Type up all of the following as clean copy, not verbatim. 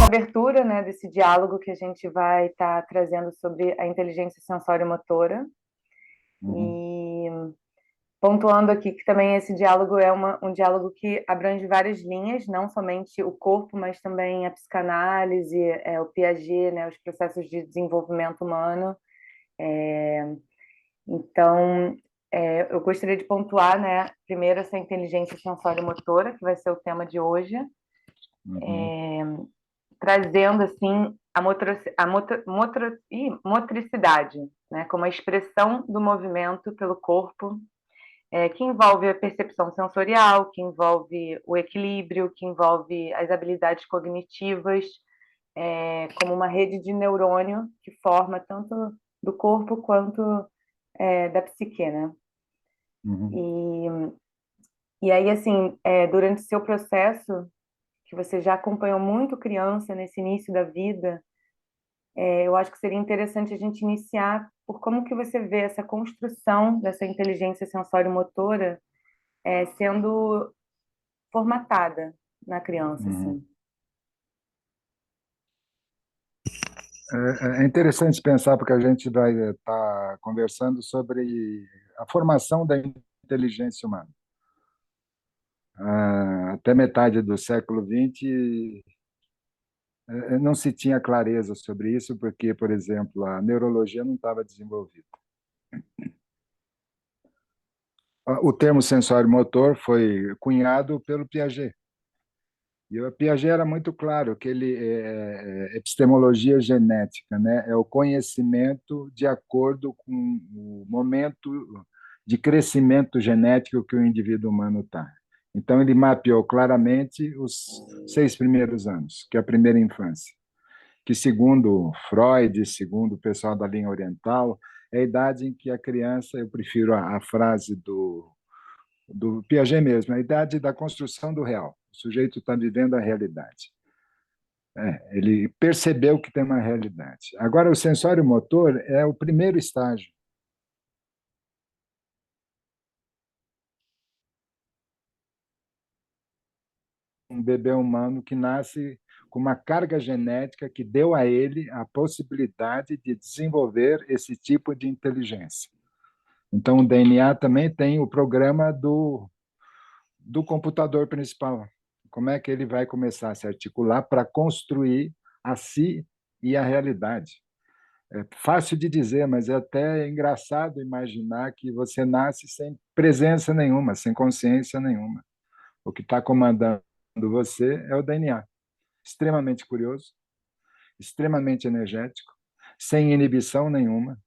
essa abertura, né, desse diálogo que a gente vai estar trazendo sobre a inteligência sensório-motora. Uhum. E pontuando aqui que também esse diálogo é um diálogo que abrange várias linhas, não somente o corpo, mas também a psicanálise, o Piaget, né, os processos de desenvolvimento humano. Então, eu gostaria de pontuar, né, primeiro essa inteligência sensório-motora, que vai ser o tema de hoje, Uhum. trazendo assim motricidade, né, como a expressão do movimento pelo corpo, que envolve a percepção sensorial, que envolve o equilíbrio, que envolve as habilidades cognitivas, como uma rede de neurônio que forma tanto do corpo quanto da psique, né? Uhum. E aí, assim, durante o seu processo, que você já acompanhou muito criança nesse início da vida, eu acho que seria interessante a gente iniciar por como que você vê essa construção dessa inteligência sensório-motora sendo formatada na criança, Uhum. assim. É interessante pensar, porque a gente vai estar conversando sobre a formação da inteligência humana. Até metade do século XX, não se tinha clareza sobre isso, porque, por exemplo, a neurologia não estava desenvolvida. O termo sensório-motor foi cunhado pelo Piaget. E o Piaget era muito claro que ele é epistemologia genética, né? É o conhecimento de acordo com o momento de crescimento genético que o indivíduo humano está. Então, ele mapeou claramente os 6 primeiros anos, que é a primeira infância, que, segundo Freud, segundo o pessoal da linha oriental, é a idade em que a criança, eu prefiro a frase do Piaget mesmo, a idade da construção do real. O sujeito está vivendo a realidade. Ele percebeu que tem uma realidade. Agora, o sensório motor é o primeiro estágio. Um bebê humano que nasce com uma carga genética que deu a ele a possibilidade de desenvolver esse tipo de inteligência. Então, o DNA também tem o programa do computador principal. Como é que ele vai começar a se articular para construir a si e a realidade? É fácil de dizer, mas é até engraçado imaginar que você nasce sem presença nenhuma, sem consciência nenhuma. O que está comandando você é o DNA. Extremamente curioso, extremamente energético, sem inibição nenhuma.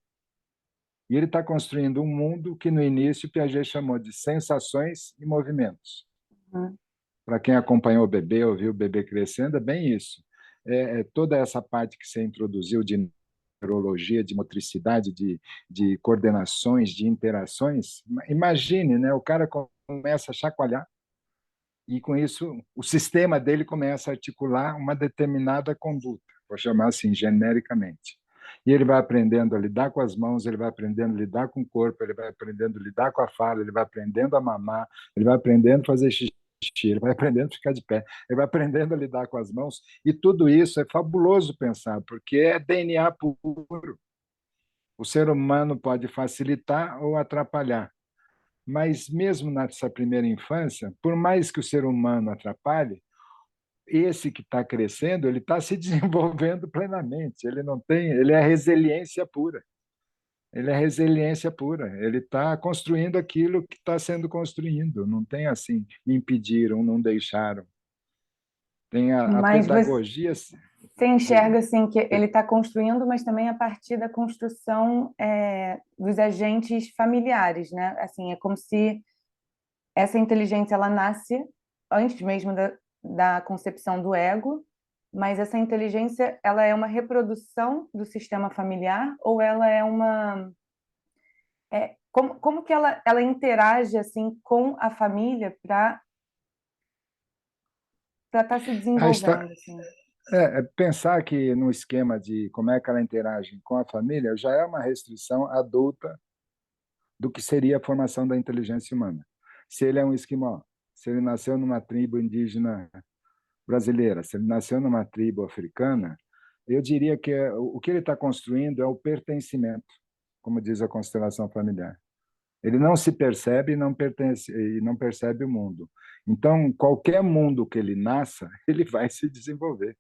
E ele está construindo um mundo que, no início, Piaget chamou de sensações e movimentos. Uhum. Para quem acompanhou o bebê, ouviu o bebê crescendo, é bem isso. Toda essa parte que você introduziu de neurologia, de motricidade, de coordenações, de interações. Imagine, né? O cara começa a chacoalhar e, com isso, o sistema dele começa a articular uma determinada conduta, vou chamar assim, genericamente. E ele vai aprendendo a lidar com as mãos, ele vai aprendendo a lidar com o corpo, ele vai aprendendo a lidar com a fala, ele vai aprendendo a mamar, ele vai aprendendo a fazer xixi, ele vai aprendendo a ficar de pé, ele vai aprendendo a lidar com as mãos, e tudo isso é fabuloso pensar, porque é DNA puro. O ser humano pode facilitar ou atrapalhar, mas mesmo nessa primeira infância, por mais que o ser humano atrapalhe, esse que está crescendo, ele está se desenvolvendo plenamente. Ele não tem, ele é resiliência pura. Ele é resiliência pura. Ele está construindo aquilo que está sendo construindo. Não tem assim, me impediram, não deixaram. Tem a Mas pedagogia. você Diga. enxerga assim que ele está construindo, mas também a partir da construção dos agentes familiares, né? Assim, é como se essa inteligência ela nasce antes mesmo da concepção do ego, mas essa inteligência ela é uma reprodução do sistema familiar ou ela é como que ela interage assim com a família para estar se Ah, está, desenvolvendo assim? pensar que no esquema de como é que ela interage com a família já é uma restrição adulta do que seria a formação da inteligência humana. Se ele é um esquimó, se ele nasceu numa tribo indígena brasileira, se ele nasceu numa tribo africana, eu diria que o que ele está construindo é o pertencimento, como diz a constelação familiar. Ele não se percebe e não pertence e não percebe o mundo. Então, qualquer mundo que ele nasça, ele vai se desenvolver.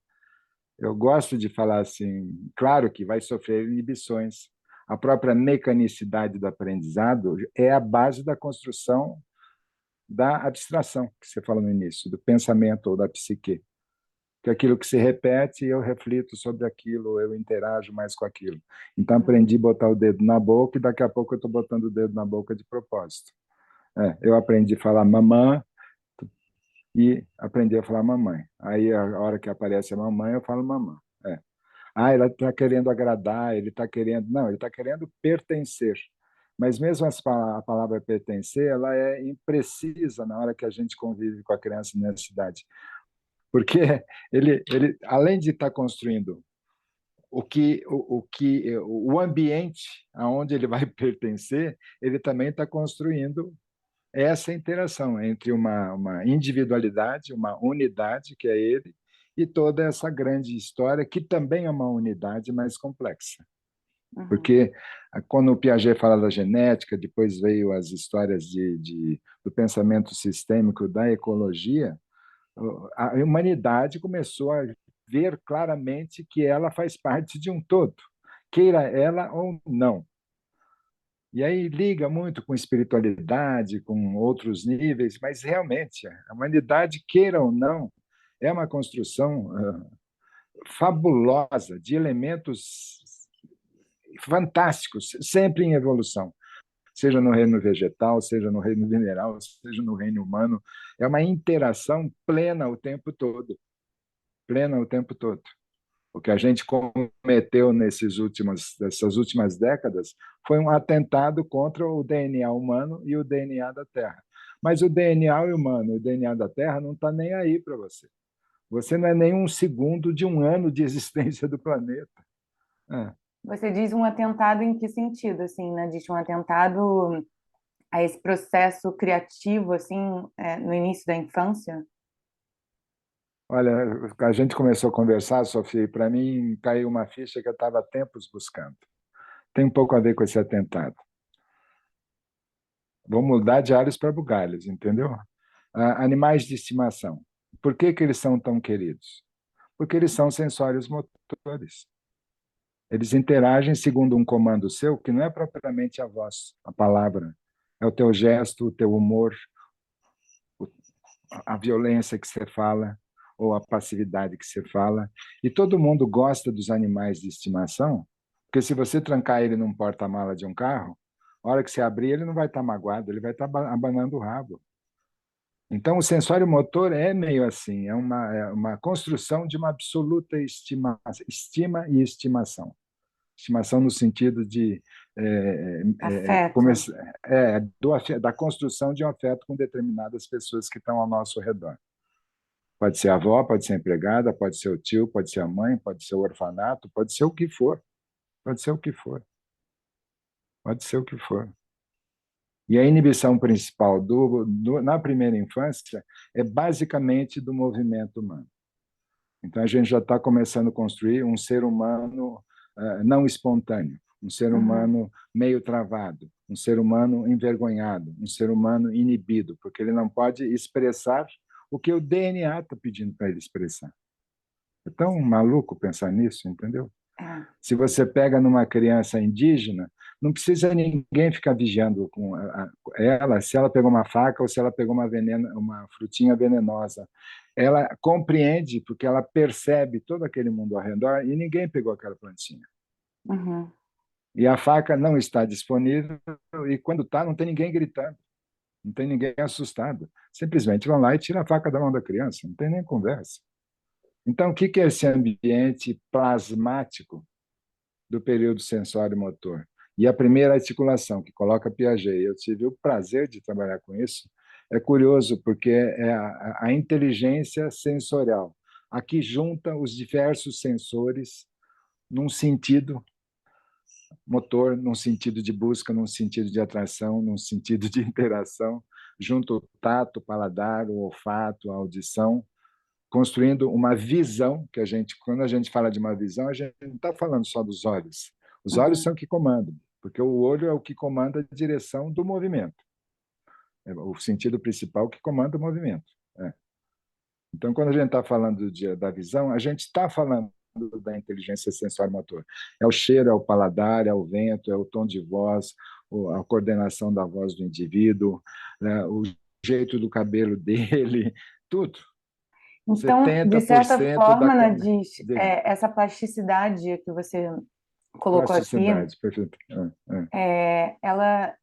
Eu gosto de falar assim, claro que vai sofrer inibições. A própria mecanicidade do aprendizado é a base da construção da abstração, que você falou no início, do pensamento ou da psique. Que aquilo que se repete, eu reflito sobre aquilo, eu interajo mais com aquilo. Então, aprendi a botar o dedo na boca e daqui a pouco eu estou botando o dedo na boca de propósito. Eu aprendi a falar mamã e aprendi a falar mamãe. Aí, a hora que aparece a mamãe, eu falo mamã. Ela está querendo agradar, ele está querendo... Não, ele está querendo pertencer. Mas mesmo a palavra pertencer, ela é imprecisa na hora que a gente convive com a criança nessa idade. Porque além de estar construindo o ambiente aonde ele vai pertencer, ele também está construindo essa interação entre uma individualidade, uma unidade, que é ele, e toda essa grande história, que também é uma unidade mais complexa. Uhum. Porque quando o Piaget fala da genética, depois veio as histórias do pensamento sistêmico, da ecologia, a humanidade começou a ver claramente que ela faz parte de um todo, queira ela ou não. E aí liga muito com espiritualidade, com outros níveis, mas realmente a humanidade, queira ou não, é uma construção fabulosa de elementos fantásticos, sempre em evolução, seja no reino vegetal, seja no reino mineral, seja no reino humano, é uma interação plena o tempo todo, plena o tempo todo. O que a gente cometeu nessas últimas décadas foi um atentado contra o DNA humano e o DNA da Terra. Mas o DNA humano e o DNA da Terra não está nem aí para você. Você não é nem um segundo de um ano de existência do planeta. É. Você diz um atentado em que sentido, assim, né? Diz um atentado a esse processo criativo, assim, no início da infância? Olha, a gente começou a conversar, Sofia, e para mim caiu uma ficha que eu estava há tempos buscando. Tem um pouco a ver com esse atentado. Vou mudar de alhos para bugalhos, entendeu? Animais de estimação. Por que eles são tão queridos? Porque eles são sensórios motores. Eles interagem segundo um comando seu, que não é propriamente a voz, a palavra. É o teu gesto, o teu humor, a violência que você fala, ou a passividade que você fala. E todo mundo gosta dos animais de estimação, porque se você trancar ele num porta-mala de um carro, a hora que você abrir, ele não vai estar magoado, ele vai estar abanando o rabo. Então, o sensório motor é meio assim, é uma construção de uma absoluta estima e estimação. Estimação no sentido de Afeto. da construção de um afeto com determinadas pessoas que estão ao nosso redor. Pode ser a avó, pode ser a empregada, pode ser o tio, pode ser a mãe, pode ser o orfanato, pode ser o que for, pode ser o que for, pode ser o que for. E a inibição principal na primeira infância é basicamente do movimento humano. Então, a gente já está começando a construir um ser humano não espontâneo, um ser Uhum. humano meio travado, um ser humano envergonhado, um ser humano inibido, porque ele não pode expressar o que o DNA está pedindo para ele expressar. É tão maluco pensar nisso, entendeu? É. Se você pega numa criança indígena, não precisa ninguém ficar vigiando com ela, se ela pegou uma faca ou se ela pegou uma frutinha venenosa. Ela compreende, porque ela percebe todo aquele mundo ao redor e ninguém pegou aquela plantinha. Uhum. E a faca não está disponível e quando está, não tem ninguém gritando, não tem ninguém assustado. Simplesmente vão lá e tiram a faca da mão da criança, não tem nem conversa. Então, o que é esse ambiente plasmático do período sensório-motor? E a primeira articulação, que coloca Piaget, eu tive o prazer de trabalhar com isso, é curioso, porque é a inteligência sensorial. Aqui junta os diversos sensores num sentido motor, num sentido de busca, num sentido de atração, num sentido de interação, junto o tato, o paladar, o olfato, a audição, construindo uma visão, que quando a gente fala de uma visão, a gente não está falando só dos olhos. Os olhos Uhum. são que comandam, porque o olho é o que comanda a direção do movimento, é o sentido principal que comanda o movimento. É. Então, quando a gente está falando da visão, a gente está falando da inteligência sensório-motor. É o cheiro, é o paladar, é o vento, é o tom de voz, a coordenação da voz do indivíduo, né, o jeito do cabelo dele, tudo. Então, de certa 70% da forma, Nadis, dele. essa plasticidade que você colocou aqui, Plasticidade, perfeito. ela,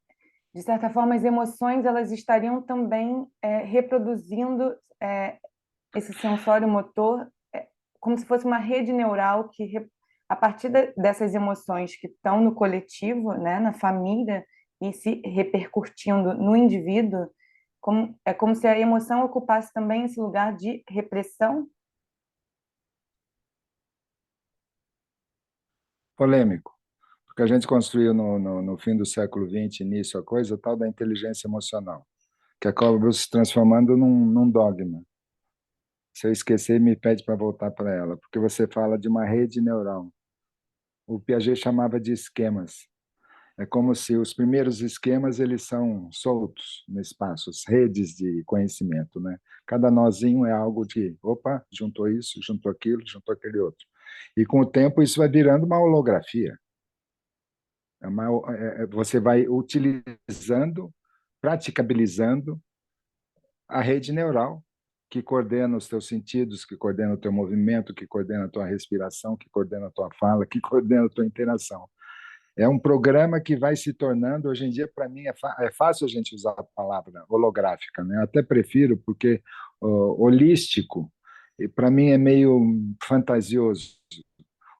de certa forma, as emoções elas estariam também reproduzindo esse sensório motor como se fosse uma rede neural que, a partir dessas emoções que estão no coletivo, né, na família, e se repercutindo no indivíduo, é como se a emoção ocupasse também esse lugar de repressão. Polêmico, porque a gente construiu no fim do século XX, início, a coisa tal da inteligência emocional, que acabou se transformando num dogma. Se eu esquecer, me pede para voltar para ela, porque você fala de uma rede neural. O Piaget chamava de esquemas. É como se os primeiros esquemas eles são soltos no espaço, as redes de conhecimento, né? Cada nozinho é algo de, opa, juntou isso, juntou aquilo, juntou aquele outro. E com o tempo isso vai virando uma holografia. Você vai utilizando, praticabilizando a rede neural que coordena os teus sentidos, que coordena o teu movimento, que coordena a tua respiração, que coordena a tua fala, que coordena a tua interação. É um programa que vai se tornando, hoje em dia, para mim, é fácil a gente usar a palavra holográfica, né? Eu até prefiro, porque holístico, para mim, é meio fantasioso.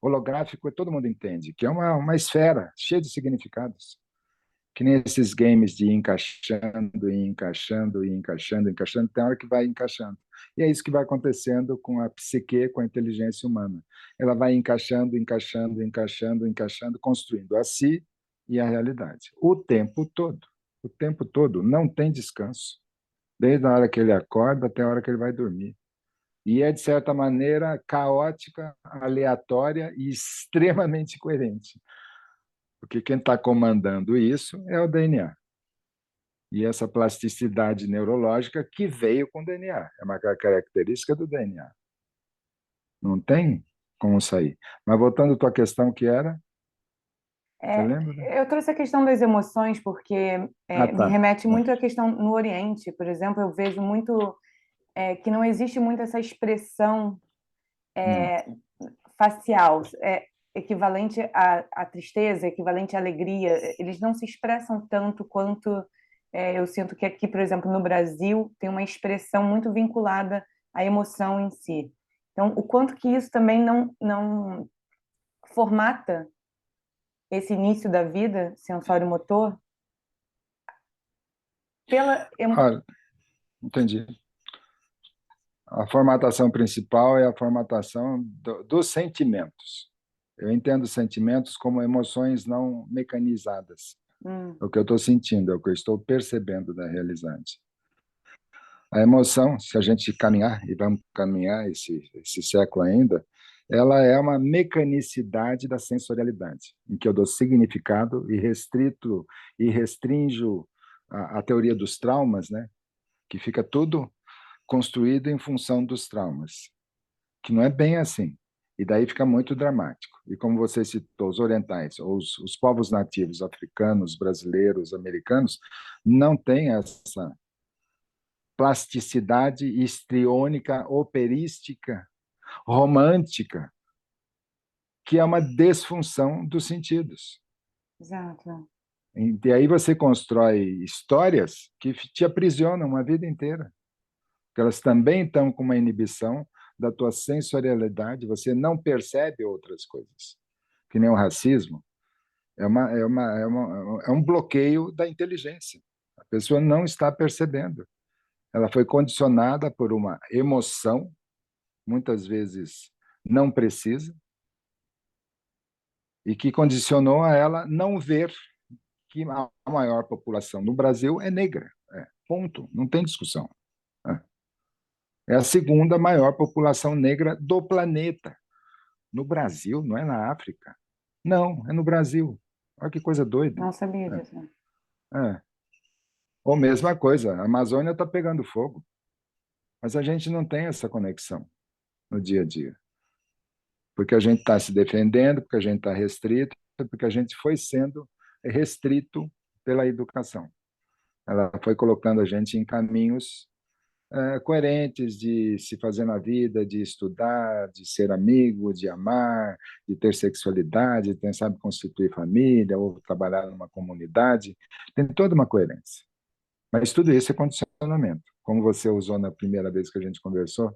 Holográfico, todo mundo entende, que é uma esfera cheia de significados. Que nem esses games de ir encaixando, e encaixando, e encaixando, encaixando, tem hora que vai encaixando. E é isso que vai acontecendo com a psique, com a inteligência humana. Ela vai encaixando, encaixando, encaixando, encaixando, construindo a si e a realidade. O tempo todo. O tempo todo. Não tem descanso. Desde a hora que ele acorda até a hora que ele vai dormir. E é, de certa maneira, caótica, aleatória e extremamente coerente. Porque quem está comandando isso é o DNA. E essa plasticidade neurológica que veio com o DNA. É uma característica do DNA. Não tem como sair. Mas voltando à tua questão, que era? Você lembra? Eu trouxe a questão das emoções porque Ah, me tá. remete muito à questão no Oriente, por exemplo, eu vejo muito que não existe muito essa expressão Não. facial, equivalente à tristeza, equivalente à alegria. Eles não se expressam tanto quanto eu sinto que aqui, por exemplo, no Brasil, tem uma expressão muito vinculada à emoção em si. Então, o quanto que isso também não formata esse início da vida sensório-motor pela Ah, entendi. A formatação principal é a formatação dos sentimentos. Eu entendo sentimentos como emoções não mecanizadas. hum, É o que eu estou sentindo, é o que eu estou percebendo da realidade. A emoção, se a gente caminhar, e vamos caminhar esse século ainda, ela é uma mecanicidade da sensorialidade, em que eu dou significado e restrito e restringo a teoria dos traumas, né? Que fica tudo construído em função dos traumas, que não é bem assim. E daí fica muito dramático. E como você citou, os orientais, ou os povos nativos africanos, brasileiros, americanos, não têm essa plasticidade histriônica, operística, romântica, que é uma desfunção dos sentidos. exato. E aí você constrói histórias que te aprisionam a vida inteira, porque elas também estão com uma inibição da tua sensorialidade, você não percebe outras coisas, que nem o racismo, é um bloqueio da inteligência. A pessoa não está percebendo. Ela foi condicionada por uma emoção, muitas vezes não precisa, e que condicionou a ela não ver que a maior população no Brasil é negra. É, ponto. Não tem discussão. É. É a segunda maior população negra do planeta. No Brasil, não é na África. Não, é no Brasil. Olha que coisa doida. Não sabia disso. É. Ou mesma coisa, a Amazônia está pegando fogo, mas a gente não tem essa conexão no dia a dia, porque a gente está se defendendo, porque a gente está restrito, porque a gente foi sendo restrito pela educação. Ela foi colocando a gente em caminhos coerentes de se fazer na vida, de estudar, de ser amigo, de amar, de ter sexualidade, de quem sabe constituir família ou trabalhar numa comunidade. Tem toda uma coerência. Mas tudo isso é condicionamento. Como você usou na primeira vez que a gente conversou,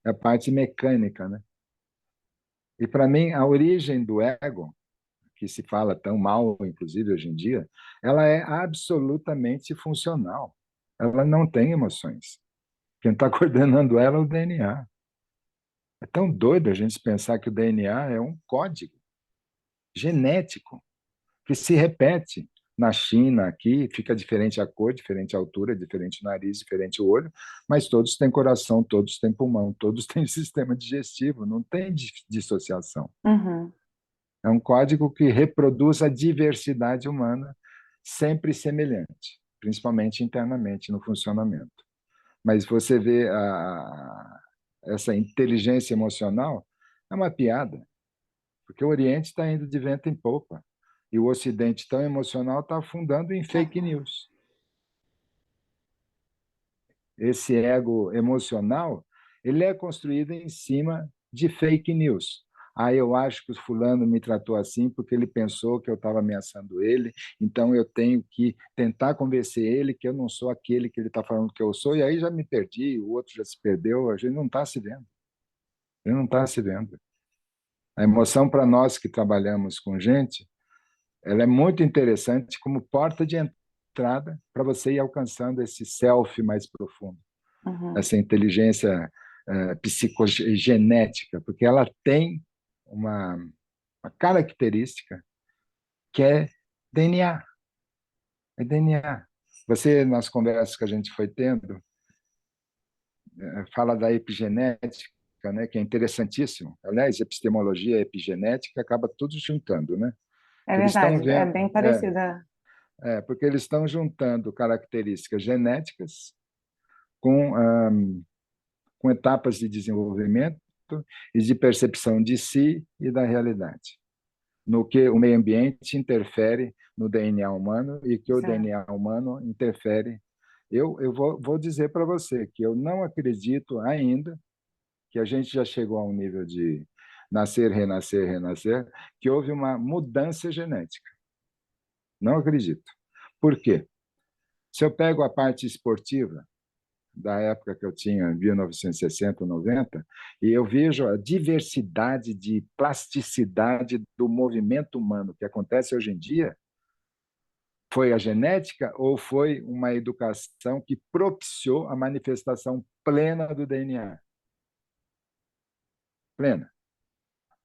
é a parte mecânica, né? E para mim, a origem do ego, que se fala tão mal, inclusive hoje em dia, ela é absolutamente funcional. Ela não tem emoções. Quem está coordenando ela é o DNA. É tão doido a gente pensar que o DNA é um código genético que se repete na China, aqui, fica diferente a cor, diferente a altura, diferente o nariz, diferente o olho, mas todos têm coração, todos têm pulmão, todos têm sistema digestivo, não tem dissociação. Uhum. É um código que reproduz a diversidade humana sempre semelhante, principalmente internamente no funcionamento. Mas você vê essa inteligência emocional, é uma piada, porque o Oriente está indo de vento em popa. E o Ocidente, tão emocional, está afundando em fake news. Esse ego emocional, ele é construído em cima de fake news. Ah, eu acho que o fulano me tratou assim porque ele pensou que eu estava ameaçando ele, então eu tenho que tentar convencer ele que eu não sou aquele que ele está falando que eu sou, e aí já me perdi, o outro já se perdeu, a gente não está se vendo. Ele não está se vendo. A emoção, para nós que trabalhamos com gente, ela é muito interessante como porta de entrada para você ir alcançando esse self mais profundo, Uhum. essa inteligência psicogenética, porque ela tem uma característica que é DNA. É DNA. Você, nas conversas que a gente foi tendo, fala da epigenética, né, que é interessantíssimo. Aliás, epistemologia e epigenética acaba tudo juntando, né? É Que eles estão verdade, é vendo, bem parecida. porque eles estão juntando características genéticas com, com etapas de desenvolvimento e de percepção de si e da realidade, no que o meio ambiente interfere no DNA humano e que o Sim. DNA humano interfere. Eu vou dizer para você que eu não acredito ainda que a gente já chegou a um nível de nascer, renascer, renascer, que houve uma mudança genética. Não acredito. Por quê? Se eu pego a parte esportiva, da época que eu tinha, 1960, 90, e eu vejo a diversidade de plasticidade do movimento humano que acontece hoje em dia, foi a genética ou foi uma educação que propiciou a manifestação plena do DNA? Plena.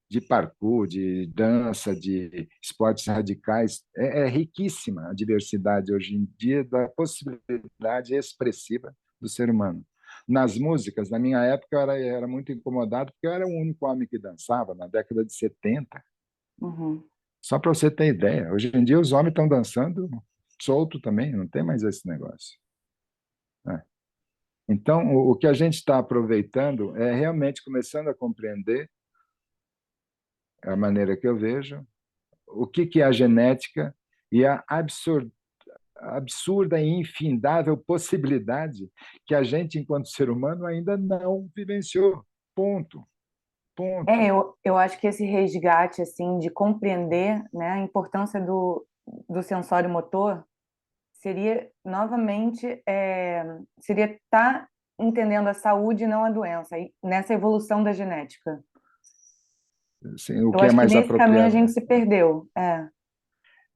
De parkour, de dança, de esportes radicais. É riquíssima a diversidade hoje em dia da possibilidade expressiva do ser humano. Nas músicas, na minha época, eu era muito incomodado porque eu era o único homem que dançava na década de 70. Uhum. Só para você ter ideia. Hoje em dia, os homens estão dançando solto também, não tem mais esse negócio. Né? Então, o que a gente está aproveitando é realmente começando a compreender a maneira que eu vejo, o que é a genética e a absurda e infindável possibilidade que a gente, enquanto ser humano, ainda não vivenciou. Ponto. Ponto. Eu acho que esse resgate, assim, de compreender, né, a importância do sensório motor seria, novamente, seria estar entendendo a saúde e não a doença, e nessa evolução da genética. Assim, o Eu que é acho que mais nesse caminho a apropriado. gente se perdeu. É.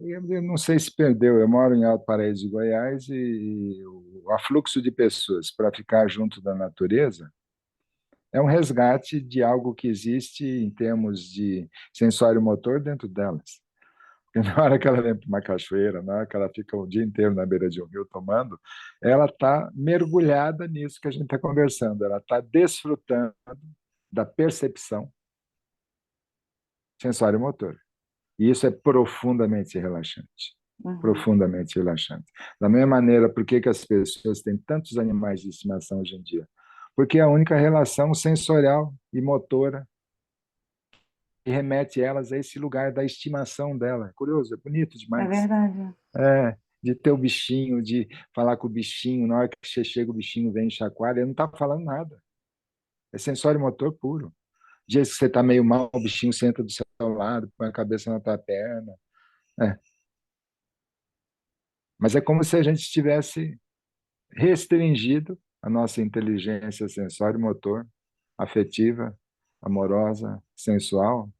Eu não sei se perdeu. Eu moro em Alto Paraíso de Goiás e o afluxo de pessoas para ficar junto da natureza é um resgate de algo que existe em termos de sensório motor dentro delas. E na hora que ela vem para uma cachoeira, na hora que ela fica o dia inteiro na beira de um rio tomando, ela está mergulhada nisso que a gente está conversando. Ela está desfrutando da percepção sensório motor. E isso é profundamente relaxante. Uhum. Profundamente relaxante. Da mesma maneira, por que as pessoas têm tantos animais de estimação hoje em dia? Porque é a única relação sensorial e motora que remete elas a esse lugar da estimação dela. É curioso, é bonito É demais. verdade. É, de ter o bichinho, de falar com o bichinho, na hora que você chega, o bichinho vem e chacoalha, ele não está falando nada. É sensório motor puro. Dias que você está meio mal, o bichinho senta do seu lado, põe a cabeça na tua perna. É. Mas é como se a gente tivesse restringido a nossa inteligência sensório motor, afetiva, amorosa, sensual,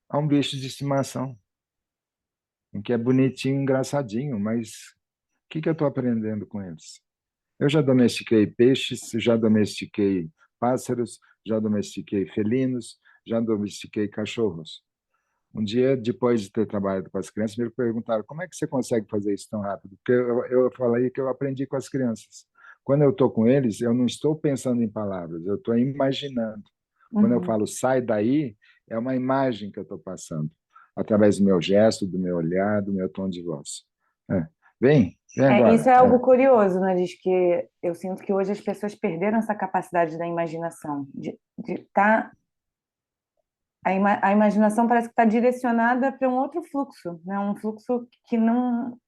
a um bicho de estimação, em que é bonitinho, engraçadinho, mas o que eu estou aprendendo com eles? Eu já domestiquei peixes, já domestiquei pássaros, já domestiquei felinos, já domestiquei cachorros. Um dia, depois de ter trabalhado com as crianças, me perguntaram como é que você consegue fazer isso tão rápido? Porque eu falei que eu aprendi com as crianças. Quando eu estou com eles, eu não estou pensando em palavras, eu estou imaginando. Quando eu Uhum. falo sai daí, é uma imagem que eu estou passando, através do meu gesto, do meu olhar, do meu tom de voz. É. Vem Isso agora. é algo É. curioso, né? Diz que eu sinto que hoje as pessoas perderam essa capacidade da imaginação, de tá, a imaginação parece que está direcionada para um outro fluxo, né? Um fluxo que não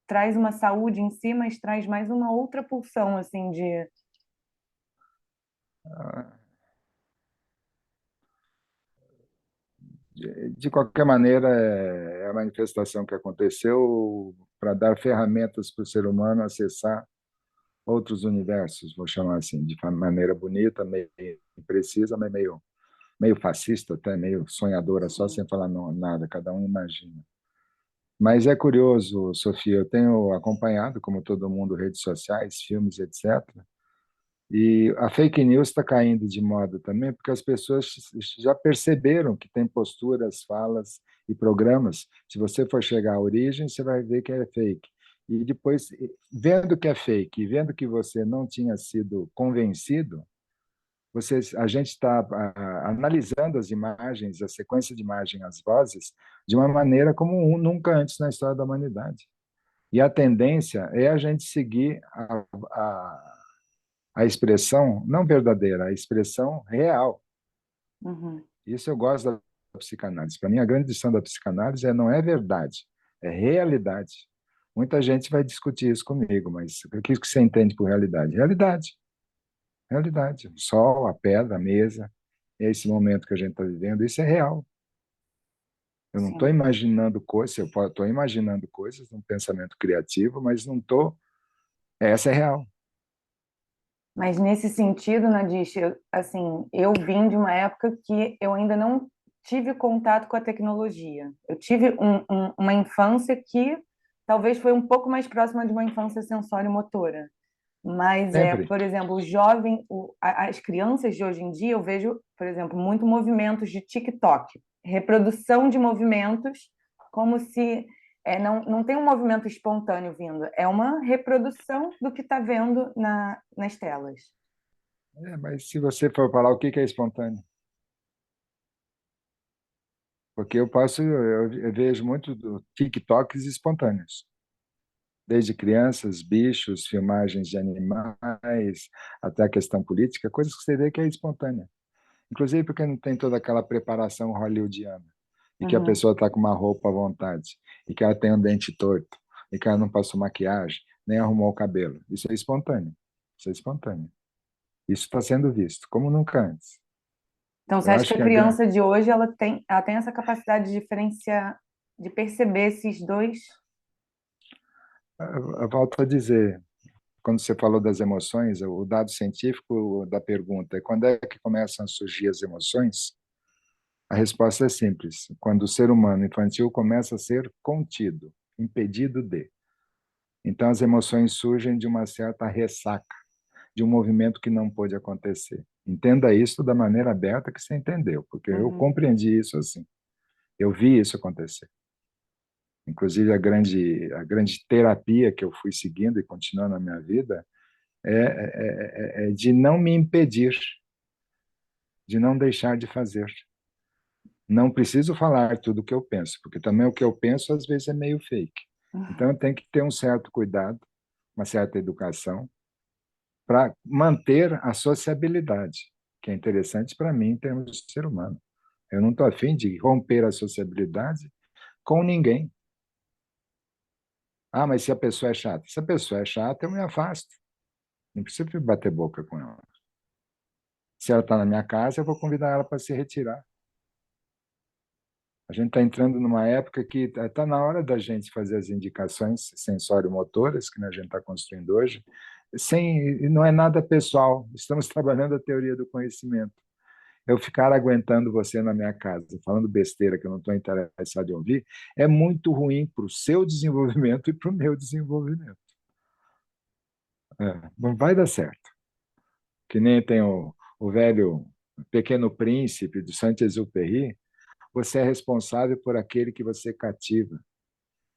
traz uma saúde em si, mas traz mais uma outra pulsão, assim, de... De qualquer maneira, é a manifestação que aconteceu para dar ferramentas para o ser humano acessar outros universos, vou chamar assim, de maneira bonita, meio imprecisa, mas meio fascista, até meio sonhadora, só sem falar nada, cada um imagina. Mas é curioso, Sofia, eu tenho acompanhado, como todo mundo, redes sociais, filmes, etc. E a fake news está caindo de moda também, porque as pessoas já perceberam que tem posturas, falas e programas. Se você for chegar à origem, você vai ver que é fake. E depois, vendo que é fake e vendo que você não tinha sido convencido, a gente está analisando as imagens, a sequência de imagem, as vozes, de uma maneira como nunca antes na história da humanidade. E a tendência é a gente seguir a expressão não verdadeira, a expressão real. Uhum. Isso eu gosto da psicanálise. Para mim, a grande lição da psicanálise não é verdade, é realidade. Muita gente vai discutir isso comigo, mas o que você entende por realidade? Realidade. Realidade. O sol, a pedra, a mesa, é esse momento que a gente está vivendo, isso é real. Eu não estou Sim. imaginando coisas, eu estou imaginando coisas num pensamento criativo, mas não estou. Essa é real. Mas nesse sentido, Nadish, assim, eu vim de uma época que eu ainda não tive contato com a tecnologia. Eu tive uma infância que talvez foi um pouco mais próxima de uma infância sensório-motora. Mas Sempre. por exemplo, o jovem, as crianças de hoje em dia, eu vejo, por exemplo, muito movimentos de TikTok, reprodução de movimentos, como se não tem um movimento espontâneo vindo, é uma reprodução do que está vendo nas telas. Mas se você for falar o que é espontâneo, porque eu vejo muito TikToks espontâneos, desde crianças, bichos, filmagens de animais, até a questão política, coisas que você vê que é espontânea. Inclusive porque não tem toda aquela preparação hollywoodiana, e que a Uhum, pessoa está com uma roupa à vontade, e que ela tem um dente torto, e que ela não passou maquiagem, nem arrumou o cabelo. Isso é espontâneo. Isso é espontâneo. Isso está sendo visto, como nunca antes. então, você Eu acha que acho a que criança de hoje ela tem essa capacidade de diferenciar, de perceber esses dois? eu volto a dizer, quando você falou das emoções, o dado científico da pergunta é quando é que começam a surgir as emoções? A resposta é simples: quando o ser humano infantil começa a ser contido, impedido de. Então, as emoções surgem de uma certa ressaca, de um movimento que não pôde acontecer. Entenda isso da maneira aberta que você entendeu, porque eu Uhum. compreendi isso assim. Eu vi isso acontecer. Inclusive, a grande terapia que eu fui seguindo e continuando na minha vida é de não me impedir, de não deixar de fazer. Não preciso falar tudo o que eu penso, porque também o que eu penso às vezes é meio fake. Então, eu tenho que ter um certo cuidado, uma certa educação, para manter a sociabilidade, que é interessante para mim em termos de ser humano. Eu não estou afim de romper a sociabilidade com ninguém. Ah, mas se a pessoa é chata? Se a pessoa é chata, eu me afasto. Não precisa bater boca com ela. Se ela está na minha casa, eu vou convidar ela para se retirar. A gente está entrando numa época que está na hora da gente fazer as indicações sensório-motoras que a gente está construindo hoje, sem, não é nada pessoal. Estamos trabalhando a teoria do conhecimento. Eu ficar aguentando você na minha casa, falando besteira que eu não estou interessado em ouvir, é muito ruim para o seu desenvolvimento e para o meu desenvolvimento. Não vai dar certo. Que nem tem o velho Pequeno Príncipe do Saint-Exupéry, você é responsável por aquele que você cativa.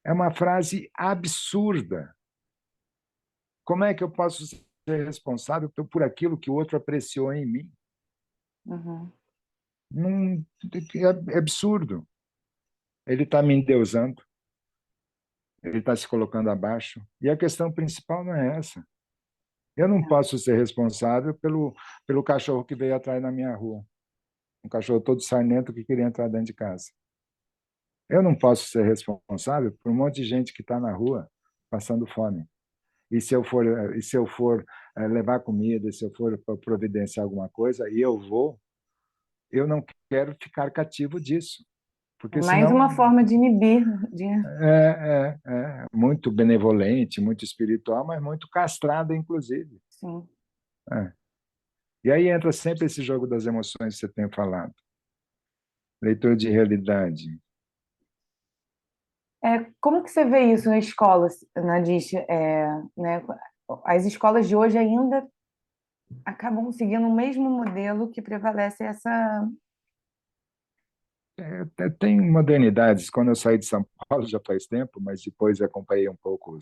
É uma frase absurda. Como é que eu posso ser responsável por aquilo que o outro apreciou em mim? Uhum. Não, é absurdo. Ele está me endeusando, ele está se colocando abaixo. E a questão principal não é essa. Eu não posso ser responsável pelo cachorro que veio atrás na minha rua. Um cachorro todo sarnento que queria entrar dentro de casa. Eu não posso ser responsável por um monte de gente que está na rua passando fome. E se eu for levar comida, se eu for providenciar alguma coisa, e eu não quero ficar cativo disso, É porque mais uma senão forma de inibir, de... é muito benevolente, muito espiritual, mas muito castrada, inclusive. Sim. É. E aí entra sempre esse jogo das emoções que você tem falado. Leitura de realidade. Como que você vê isso na escola, Nadish? Né, as escolas de hoje ainda acabam seguindo o mesmo modelo que prevalece essa... Tem modernidades. Quando eu saí de São Paulo já faz tempo, mas depois acompanhei um pouco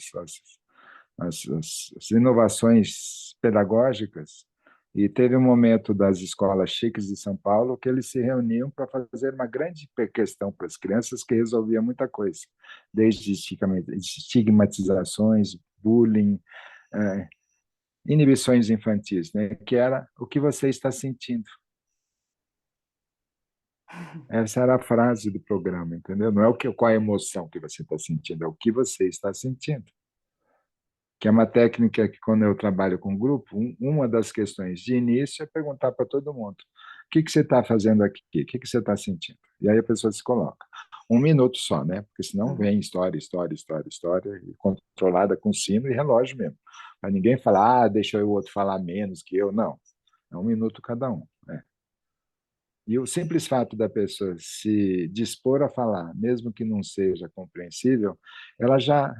as inovações pedagógicas. E teve um momento das escolas chiques de São Paulo que eles se reuniam para fazer uma grande questão para as crianças que resolvia muita coisa, desde estigmatizações, bullying, eh, inibições infantis, né? Que era o que você está sentindo. Essa era a frase do programa, entendeu? Não é qual a emoção que você está sentindo, é o que você está sentindo. Que é uma técnica que, quando eu trabalho com grupo, uma das questões de início é perguntar para todo mundo: o que você está fazendo aqui? O que você está sentindo? E aí a pessoa se coloca. 1 minuto só, né? Porque senão Uhum. vem história, história, história, história, e controlada com sino e relógio mesmo. Para ninguém falar, deixa o outro falar menos que eu. Não. É 1 minuto cada um. Né? E o simples fato da pessoa se dispor a falar, mesmo que não seja compreensível, ela já,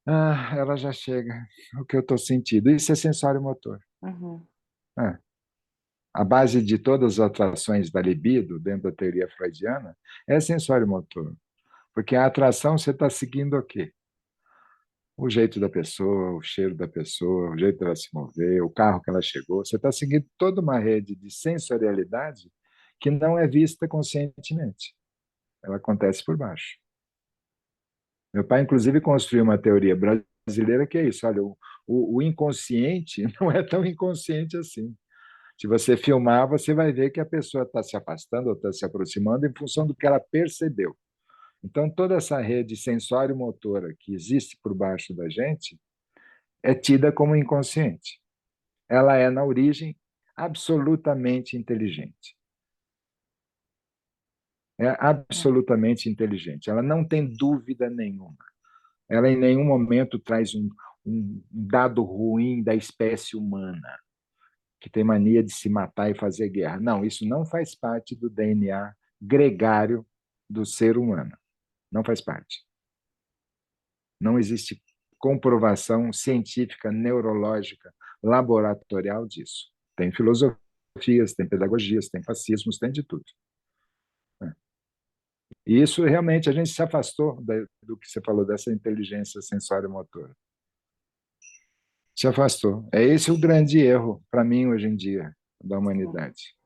ela já chega o que eu estou sentindo. Isso é sensório motor. Uhum. É. A base de todas as atrações da libido, dentro da teoria freudiana, é sensório motor. Porque a atração você está seguindo o quê? O jeito da pessoa, o cheiro da pessoa, o jeito dela se mover, o carro que ela chegou. Você está seguindo toda uma rede de sensorialidade que não é vista conscientemente. Ela acontece por baixo. Meu pai, inclusive, construiu uma teoria brasileira que é isso. Olha, o inconsciente não é tão inconsciente assim. Se você filmar, você vai ver que a pessoa está se afastando ou está se aproximando em função do que ela percebeu. Então, toda essa rede sensório-motora que existe por baixo da gente é tida como inconsciente. Ela é, na origem, absolutamente inteligente. É absolutamente inteligente. Ela não tem dúvida nenhuma. Ela em nenhum momento traz um dado ruim da espécie humana, que tem mania de se matar e fazer guerra. Não, isso não faz parte do DNA gregário do ser humano. Não faz parte. Não existe comprovação científica, neurológica, laboratorial disso. Tem filosofias, tem pedagogias, tem fascismos, tem de tudo. E isso realmente a gente se afastou do que você falou, dessa inteligência sensório-motora. Se afastou. É esse o grande erro, para mim, hoje em dia, da humanidade.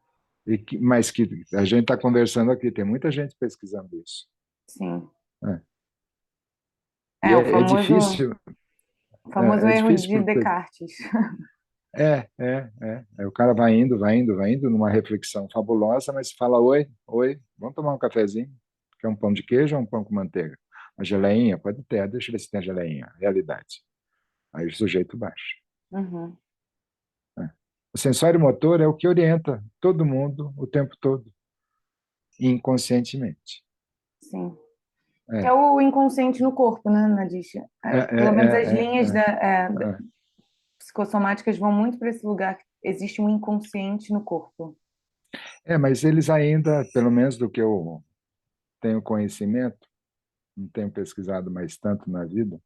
Mas que a gente está conversando aqui, tem muita gente pesquisando isso. Sim. É. E É, é difícil, o famoso é erro difícil de porque Descartes. o cara vai indo, vai indo, vai indo numa reflexão fabulosa, mas fala, oi, oi, vamos tomar um cafezinho? Quer um pão de queijo ou um pão com manteiga? Uma geleinha? Pode ter, deixa eu ver se tem a geleinha. Realidade. Aí o sujeito baixa. Uhum. É. O sensório motor é o que orienta todo mundo o tempo todo, inconscientemente. Sim. Que é É, o inconsciente no corpo, né, Nadisha? é, Pelo é, menos as é, linhas é, é. psicossomáticas vão muito para esse lugar que existe um inconsciente no corpo. Mas eles ainda, pelo menos do que eu tenho conhecimento, não tenho pesquisado mais tanto na vida,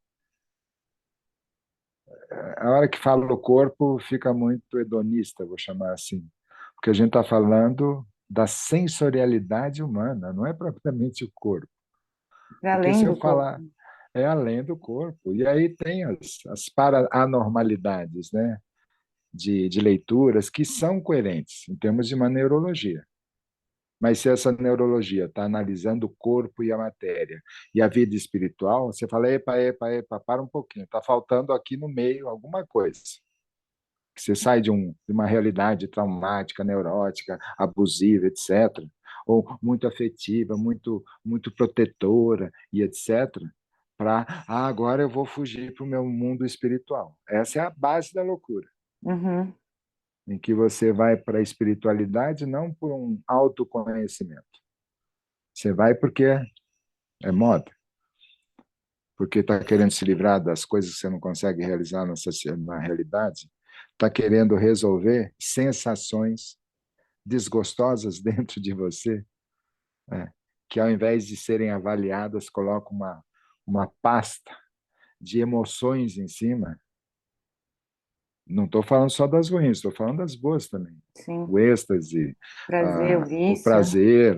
a hora que fala o corpo fica muito hedonista, vou chamar assim, porque a gente está falando da sensorialidade humana, não é propriamente o corpo. Para Porque se além eu do corpo. falar é além do corpo, e aí tem as para-anormalidades, né, de leituras que são coerentes em termos de uma neurologia. Mas se essa neurologia está analisando o corpo e a matéria e a vida espiritual, você fala, epa, epa, epa, para um pouquinho, está faltando aqui no meio alguma coisa. Você sai de uma realidade traumática, neurótica, abusiva, etc., ou muito afetiva, muito protetora e etc., para, agora eu vou fugir para o meu mundo espiritual. Essa é a base da loucura, Uhum. em que você vai para a espiritualidade não por um autoconhecimento. Você vai porque é moda, porque está querendo se livrar das coisas que você não consegue realizar na realidade, está querendo resolver sensações desgostosas dentro de você, né? Que ao invés de serem avaliadas, colocam uma pasta de emoções em cima. Não estou falando só das ruins, estou falando das boas também. Sim. O êxtase, Prazer, o o vício. prazer,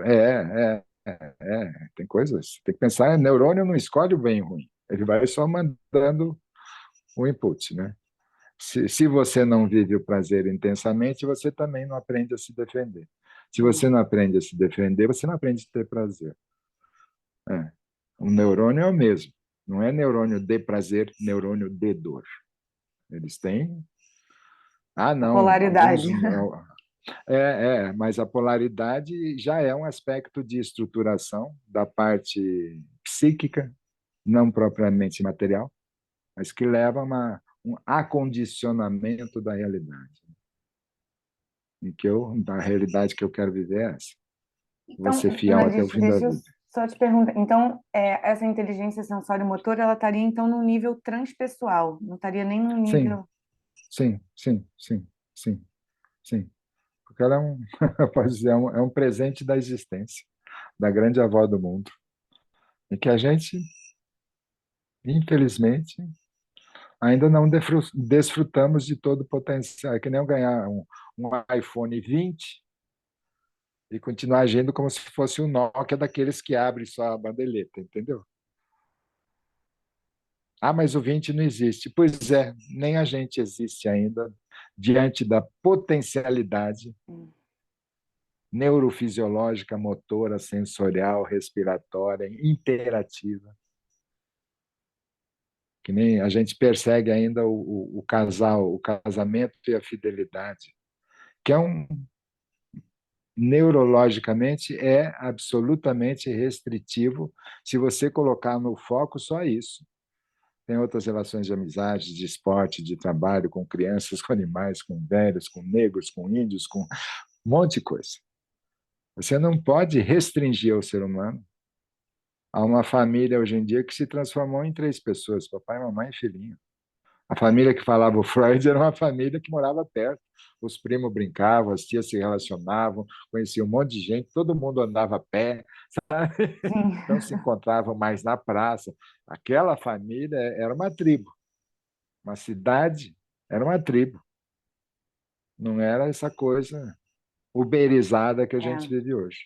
tem coisas. Tem que pensar, neurônio não escolhe o bem e o ruim, ele vai só mandando o input, né? Se você não vive o prazer intensamente, você também não aprende a se defender. Se você não aprende a se defender, você não aprende a ter prazer. É. O neurônio é o mesmo. Não é neurônio de prazer, neurônio de dor. Eles têm. Ah, A não, alguns. polaridade. Mas a polaridade já é um aspecto de estruturação da parte psíquica, não propriamente material, mas que leva a um acondicionamento da realidade. A realidade que eu quero viver é essa. Vou Então, ser fiel até o Nadine, fim da deixa eu vida. só te perguntar. Então, essa inteligência sensório-motora, ela estaria então no nível transpessoal, não estaria nem no Sim, nível. sim, sim, sim, sim, sim. Porque ela pode dizer, é um presente da existência, da grande avó do mundo. E que a gente, infelizmente, ainda não desfrutamos de todo o potencial. É que nem eu ganhar um iPhone 20 e continuar agindo como se fosse um Nokia daqueles que abre só a bandeleta, entendeu? Ah, mas o 20 não existe. Pois é, nem a gente existe ainda diante da potencialidade neurofisiológica, motora, sensorial, respiratória, interativa. Que nem a gente persegue ainda o casal, o casamento e a fidelidade, que neurologicamente é absolutamente restritivo se você colocar no foco só isso. Tem outras relações de amizade, de esporte, de trabalho com crianças, com animais, com velhos, com negros, com índios, com um monte de coisa. Você não pode restringir o ser humano a uma família hoje em dia que se transformou em três pessoas, papai, mamãe e filhinho. A família que falava o Freud era uma família que morava perto. Os primos brincavam, as tias se relacionavam, conheciam um monte de gente, todo mundo andava a pé, sabe? Sim. Não se encontravam mais na praça. Aquela família era uma tribo, uma cidade era uma tribo. Não era essa coisa uberizada que a gente É. vive hoje.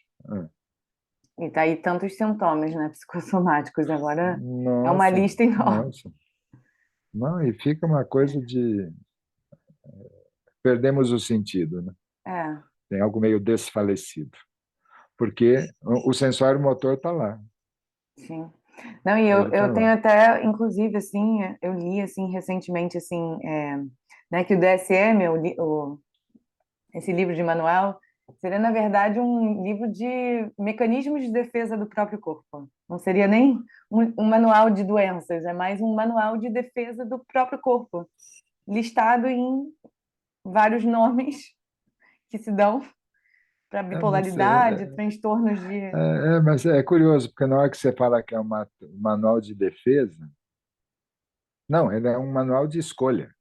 E tá aí tantos sintomas, né, psicossomáticos. Agora é uma Nossa, lista enorme. nossa. Não, e fica uma coisa de perdemos o sentido, né? É, Tem algo meio desfalecido, porque o sensório motor está lá, sim. Não, e ele está eu tenho lá. até, inclusive, assim, eu li, assim, recentemente, assim, né, que o DSM, esse livro de manual, seria, na verdade, um livro de mecanismos de defesa do próprio corpo. Não seria nem um manual de doenças, é mais um manual de defesa do próprio corpo, listado em vários nomes que se dão para É, mas bipolaridade, transtornos de. mas é curioso, porque na hora que você fala que é um manual de defesa, não, ele é um manual de escolha.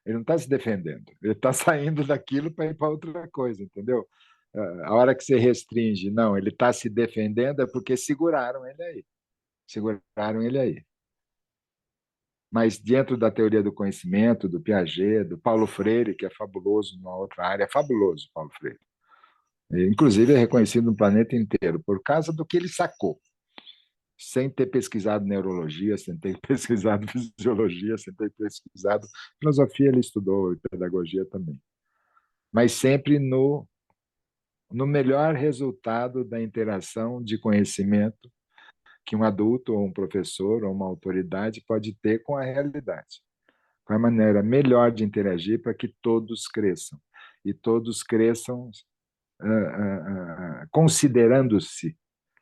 Ele não está se defendendo, ele está saindo daquilo para ir para outra coisa, entendeu? A hora que você restringe, não, ele está se defendendo é porque seguraram ele aí. Seguraram ele aí. Mas dentro da teoria do conhecimento, do Piaget, do Paulo Freire, que é fabuloso numa outra área, é fabuloso Paulo Freire. E, inclusive é reconhecido no planeta inteiro por causa do que ele sacou, sem ter pesquisado neurologia, sem ter pesquisado fisiologia, sem ter pesquisado filosofia, ele estudou e pedagogia também. Mas sempre no melhor resultado da interação de conhecimento que um adulto ou um professor ou uma autoridade pode ter com a realidade. Qual é a maneira melhor de interagir para que todos cresçam? E todos cresçam considerando-se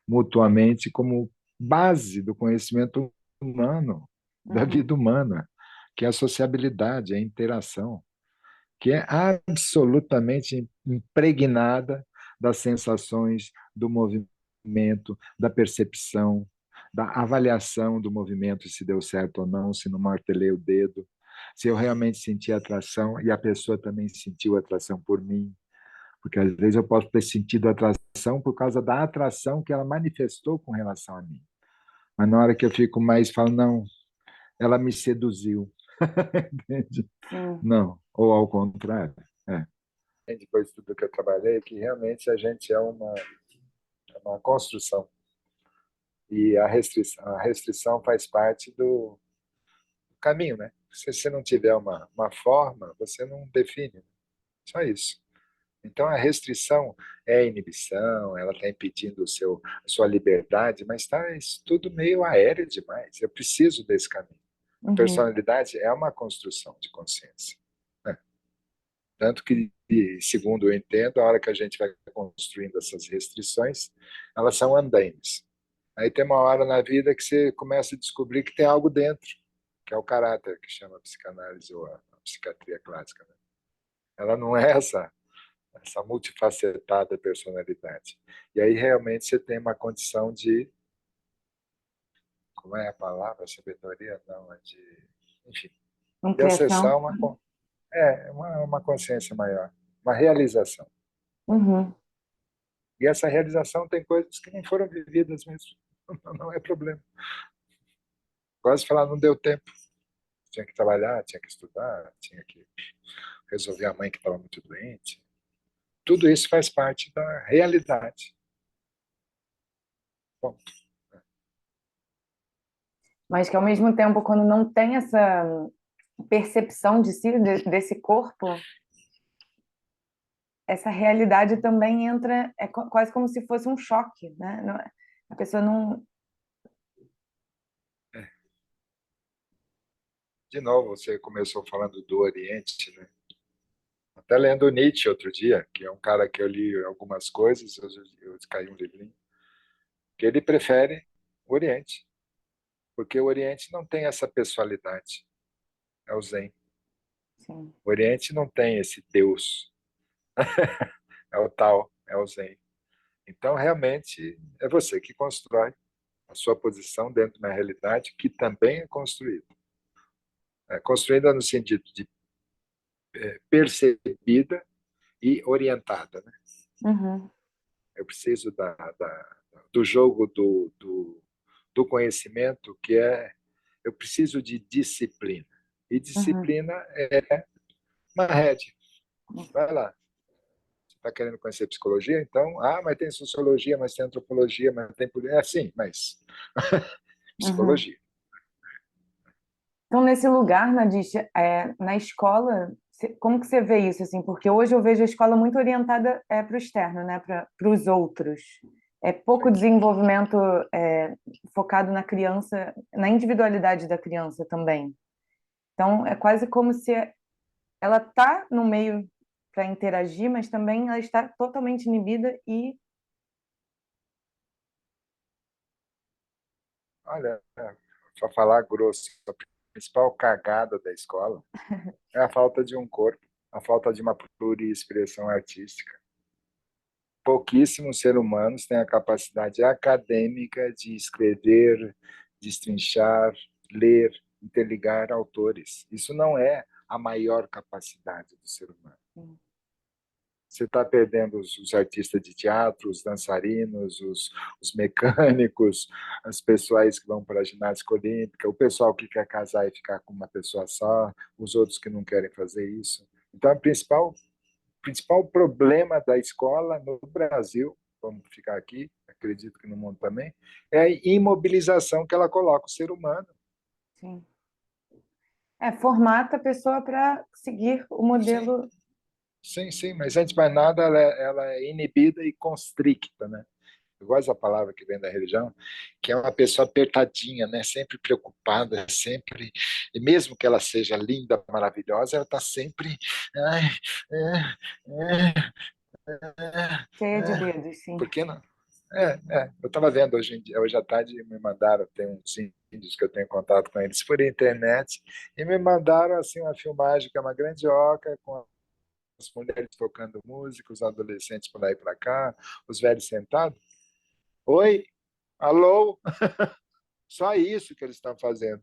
mutuamente como base do conhecimento humano, da Uhum, vida humana, que é a sociabilidade, a interação, que é absolutamente impregnada das sensações, do movimento, da percepção, da avaliação do movimento, se deu certo ou não, se não martelei o dedo, se eu realmente senti atração e a pessoa também sentiu atração por mim, porque às vezes eu posso ter sentido atração por causa da atração que ela manifestou com relação a mim. Mas na hora que eu fico mais, falo, não, ela me seduziu. Entende? sim. Não, ou ao contrário. É. Depois de tudo que eu trabalhei, que realmente a gente é uma construção. E a restrição faz parte do caminho, né? Se você não tiver uma forma, você não define. Só isso. Então, a restrição é a inibição, ela está impedindo a sua liberdade, mas está tudo meio aéreo demais. Eu preciso desse caminho. A Uhum, personalidade é uma construção de consciência, né? Tanto que, segundo eu entendo, a hora que a gente vai construindo essas restrições, elas são andaimes. Aí tem uma hora na vida que você começa a descobrir que tem algo dentro, que é o caráter, que chama a psicanálise ou a psiquiatria clássica, né? Ela não é essa multifacetada personalidade. E aí realmente você tem uma condição de, como é a palavra, sabedoria? Não, é de, enfim, de acessar ampliação. uma consciência maior, uma realização. Uhum, E essa realização tem coisas que não foram vividas mesmo. Não é problema. Quase falar, não deu tempo. Tinha que trabalhar, tinha que estudar, tinha que resolver a mãe que estava muito doente. Tudo isso faz parte da realidade. Bom, mas que ao mesmo tempo, quando não tem essa percepção de si, desse corpo, essa realidade também entra, é quase como se fosse um choque, né? A pessoa não. de novo, você começou falando do Oriente, né? Até lendo Nietzsche outro dia, que é um cara que eu li algumas coisas, eu caí um livrinho, que ele prefere o Oriente, porque o Oriente não tem essa pessoalidade, é o Zen. Sim. O Oriente não tem esse Deus, é o Tao, é o Zen. Então, realmente, é você que constrói a sua posição dentro de uma realidade que também é construída. É construída no sentido de percebida e orientada, né? Uhum, Eu preciso do jogo do conhecimento, que é eu preciso de disciplina. E uhum. disciplina é uma rédea. Vai lá. Está querendo conhecer psicologia? Então, mas tem sociologia, mas tem antropologia, mas tem... É assim, mas... Uhum. psicologia. Então, nesse lugar, Nadish, na escola, como que você vê isso, assim? Porque hoje eu vejo a escola muito orientada para o externo, né? Para os outros. É pouco Sim. desenvolvimento focado na criança, na individualidade da criança também. Então, é quase como se ela está no meio para interagir, mas também ela está totalmente inibida e... Olha, para falar grosso, a principal cagada da escola é a falta de um corpo, a falta de uma pluriexpressão artística. Pouquíssimos seres humanos têm a capacidade acadêmica de escrever, destrinchar, ler, interligar autores. Isso não é a maior capacidade do ser humano. Você está perdendo os artistas de teatro, os dançarinos, os mecânicos, as pessoas que vão para a ginástica olímpica, o pessoal que quer casar e ficar com uma pessoa só, os outros que não querem fazer isso. Então, o principal problema da escola no Brasil, vamos ficar aqui, acredito que no mundo também, é a imobilização que ela coloca o ser humano. Sim. Formata a pessoa para seguir o Sim, modelo. sim, sim, mas antes de mais nada, ela é inibida e constricta, né? Eu gosto da palavra que vem da religião, que é uma pessoa apertadinha, né? Sempre preocupada, sempre, e mesmo que ela seja linda, maravilhosa, ela está sempre, ai, Cheia de é, dedos, sim. por que não? Eu estava vendo hoje à tarde, me mandaram, tem uns índios que eu tenho contato com eles por internet, e me mandaram assim uma filmagem que é uma grandioca com as mulheres tocando música, os adolescentes por lá e para cá, os velhos sentados. Oi, alô, só isso que eles estão fazendo.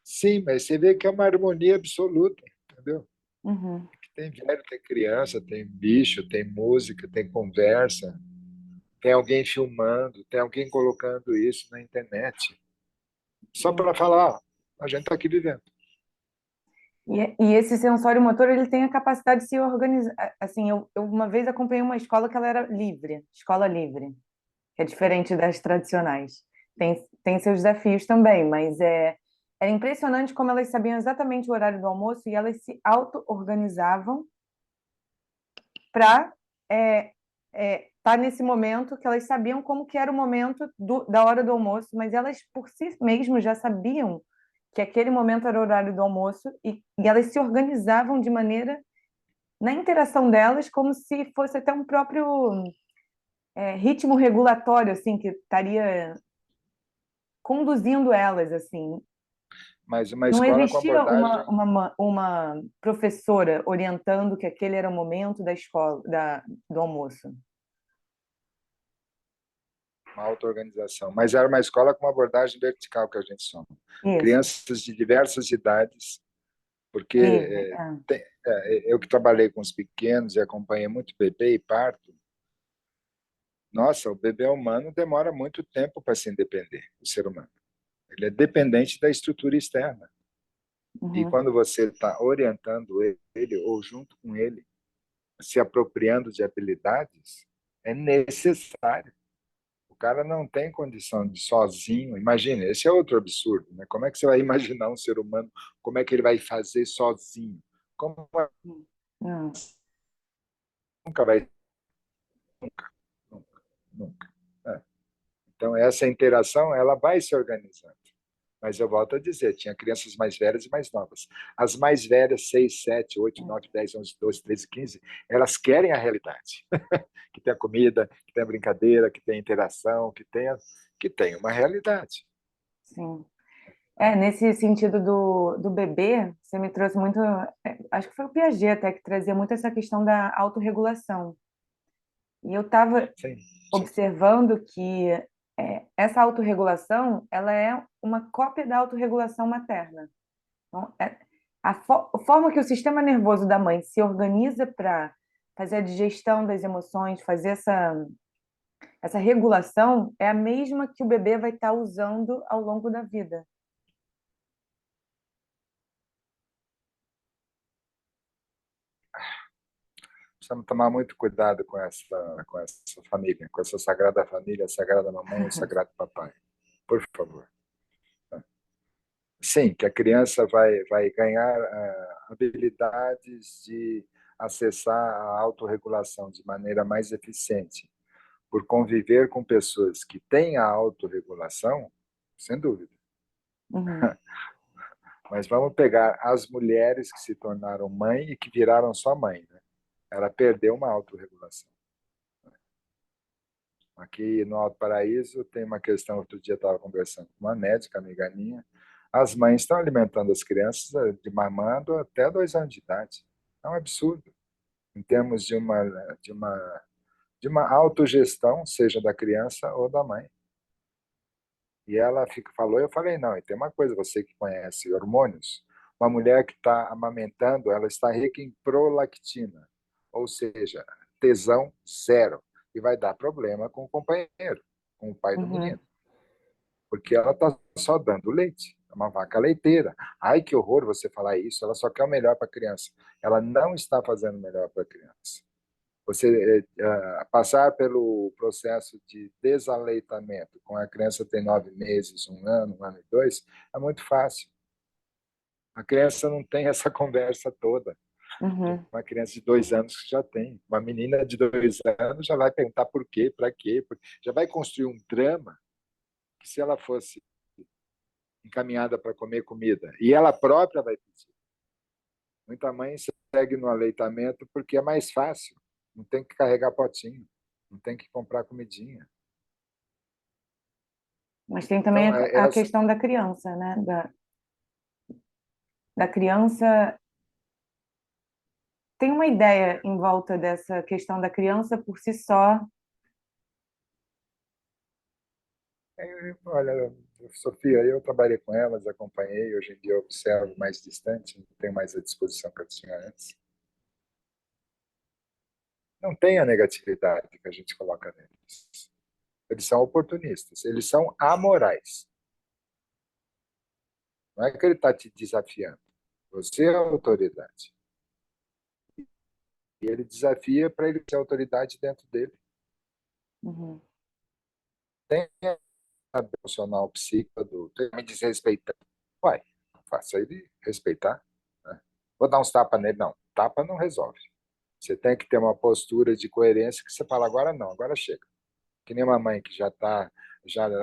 Sim, mas você vê que é uma harmonia absoluta, entendeu? Uhum. Tem velho, tem criança, tem bicho, tem música, tem conversa, tem alguém filmando, tem alguém colocando isso na internet. Só Sim. para falar, a gente está aqui vivendo. E esse sensório motor, ele tem a capacidade de se organizar. Assim, eu uma vez acompanhei uma escola que ela era livre, escola livre, que é diferente das tradicionais. Tem seus desafios também, mas era impressionante como elas sabiam exatamente o horário do almoço e elas se auto-organizavam para estar nesse momento que elas sabiam como que era o momento da hora do almoço, mas elas por si mesmas já sabiam que aquele momento era o horário do almoço e elas se organizavam de maneira, na interação delas, como se fosse até um próprio ritmo regulatório, assim, que estaria conduzindo elas, assim. Mas uma Não escola com existia abordagem, uma professora orientando que aquele era o momento da escola, do almoço. uma auto-organização. Mas era uma escola com uma abordagem vertical que a gente soma. Isso, Crianças de diversas idades, porque livre. eu que trabalhei com os pequenos e acompanhei muito bebê e parto, nossa, o bebê humano demora muito tempo para se independer, o ser humano. Ele é dependente da estrutura externa. E Uhum. quando você está orientando ele ou junto com ele, se apropriando de habilidades, é necessário. O cara não tem condição de sozinho. Imagina, esse é outro absurdo, né? Como é que você vai imaginar um ser humano? Como é que ele vai fazer sozinho? Como Não, nunca vai, nunca, nunca, nunca. É. Então essa interação ela vai se organizando. Mas eu volto a dizer, tinha crianças mais velhas e mais novas. As mais velhas, 6, 7, 8, 9, 10, 11, 12, 13, 15, elas querem a realidade. Que tem a comida, que tem a brincadeira, que tem a interação, que tem uma realidade. sim. Nesse sentido do bebê, você me trouxe muito. Acho que foi o Piaget até que trazia muito essa questão da autorregulação. E eu estava Sim, sim. observando que essa autorregulação ela é uma cópia da autorregulação materna. Então, a forma que o sistema nervoso da mãe se organiza para fazer a digestão das emoções, fazer essa regulação, é a mesma que o bebê vai estar usando ao longo da vida. Precisamos tomar muito cuidado com essa família, com essa sagrada família, a sagrada mamãe e o sagrado papai. Por favor. Sim, que a criança vai ganhar habilidades de acessar a autorregulação de maneira mais eficiente, por conviver com pessoas que têm a autorregulação, sem dúvida. Uhum. Mas vamos pegar as mulheres que se tornaram mãe e que viraram só mãe, né? Ela perdeu uma autorregulação. Aqui no Alto Paraíso tem uma questão, outro dia eu estava conversando com uma médica, amiga minha, as mães estão alimentando as crianças de mamando até 2 anos de idade. É um absurdo, em termos de uma autogestão, seja da criança ou da mãe. E ela falou, eu falei, não, e tem uma coisa, você que conhece hormônios, uma mulher que está amamentando, ela está rica em prolactina, ou seja, tesão zero, e vai dar problema com o companheiro, com o pai do Uhum. menino, porque ela está só dando leite, é uma vaca leiteira. Ai, que horror você falar isso, ela só quer o melhor para a criança. Ela não está fazendo o melhor para a criança. Você passar pelo processo de desaleitamento, com a criança tem 9 meses, 1 ano, 1 ano e 2, é muito fácil. A criança não tem essa conversa toda. Uhum. Uma criança de 2 anos que já tem. Uma menina de 2 anos já vai perguntar por quê, para quê. Já vai construir um drama que, se ela fosse encaminhada para comer comida, e ela própria vai pedir. Muita mãe segue no aleitamento porque é mais fácil. Não tem que carregar potinho, não tem que comprar comidinha. Mas tem também Então, a questão da criança, né? Da criança. Tem uma ideia em volta dessa questão da criança por si só. olha, Sofia, eu trabalhei com elas, acompanhei, hoje em dia eu observo mais distante, não tenho mais a disposição que eu tinha antes. Não tem a negatividade que a gente coloca neles. Eles são oportunistas, eles são amorais. Não é que ele está te desafiando. Você é a autoridade. E ele desafia para ele ter autoridade dentro dele. Uhum. Tem a emocional psíquica adulto. Me desrespeitando. Uai, faça ele respeitar. Né? Vou dar uns tapas nele. Não, tapa não resolve. Você tem que ter uma postura de coerência que você fala, agora não, agora chega. Que nem uma mãe que já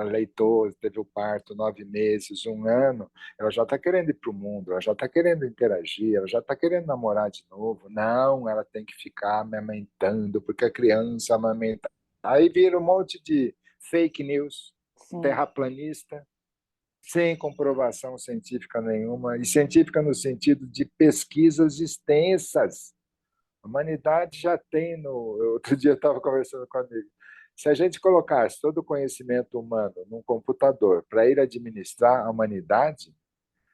aleitou, teve o parto 9 meses, 1 ano, ela já está querendo ir para o mundo, ela já está querendo interagir, ela já está querendo namorar de novo. Não, ela tem que ficar amamentando, porque a criança amamenta. Aí vira um monte de fake news, Sim. terraplanista, sem comprovação científica nenhuma, e científica no sentido de pesquisas extensas. A humanidade já tem no. Outro dia eu estava conversando com um amigo. Se a gente colocasse todo o conhecimento humano num computador para ir administrar a humanidade,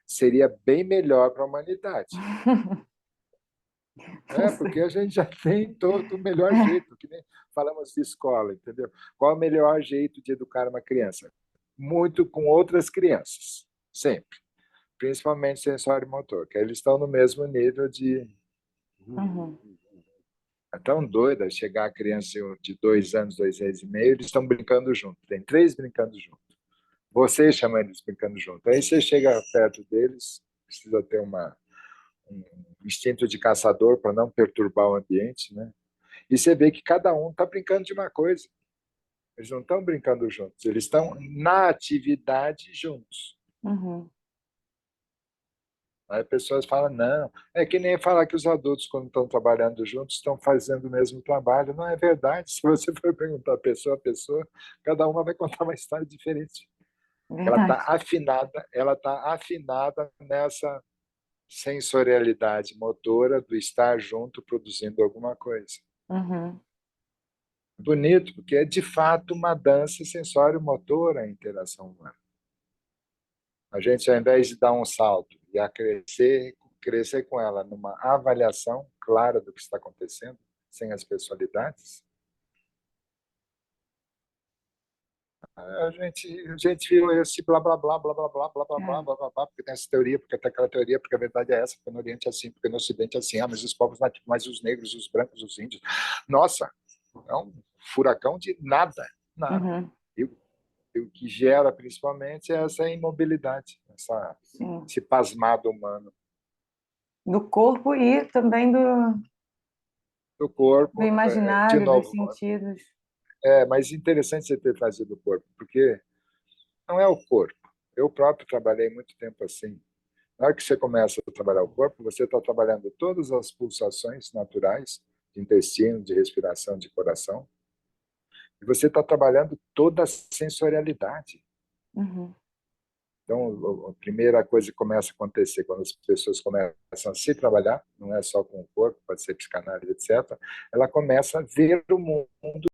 seria bem melhor para a humanidade. Porque a gente já tem todo o melhor jeito, que nem falamos de escola, entendeu? Qual é o melhor jeito de educar uma criança? Muito com outras crianças, sempre. Principalmente sensório e motor, que eles estão no mesmo nível de. Uhum. É tão doida chegar a criança de 2 anos, 2 anos e meio, eles estão brincando junto. Tem 3 brincando junto. Você chama eles brincando junto. Aí você chega perto deles, precisa ter um instinto de caçador para não perturbar o ambiente, né? E você vê que cada um está brincando de uma coisa. Eles não estão brincando juntos, eles estão na atividade juntos. Uhum. Aí pessoas falam, não, é que nem falar que os adultos, quando estão trabalhando juntos, estão fazendo o mesmo trabalho. Não é verdade. Se você for perguntar pessoa a pessoa, cada uma vai contar uma história diferente. Verdade. Ela está afinada nessa sensorialidade motora do estar junto produzindo alguma coisa. Uhum. Bonito, porque é de fato uma dança sensório-motora a interação humana. A gente, ao invés de dar um salto e a crescer com ela numa avaliação clara do que está acontecendo, sem as pessoalidades, A gente viu esse blá, blá, blá, blá, blá, blá, blá, blá, blá, É. blá, blá, blá, porque tem essa teoria, porque tem aquela teoria, porque a verdade é essa, porque no Oriente é assim, porque no Ocidente é assim, mas os povos nativos, mas os negros, os brancos, os índios. Nossa, é um furacão de nada, nada. Uhum. E o que gera, principalmente, é essa imobilidade, Sim. esse pasmado humano Do corpo e também do do corpo. De imaginário, dos novo, sentidos. mas interessante você ter trazido o corpo, porque não é o corpo. Eu próprio trabalhei muito tempo assim. Na hora que você começa a trabalhar o corpo, você está trabalhando todas as pulsações naturais de intestino, de respiração, de coração, e você está trabalhando toda a sensorialidade. Uhum. Então, a primeira coisa que começa a acontecer quando as pessoas começam a se trabalhar, não é só com o corpo, pode ser psicanálise, etc., ela começa a ver o mundo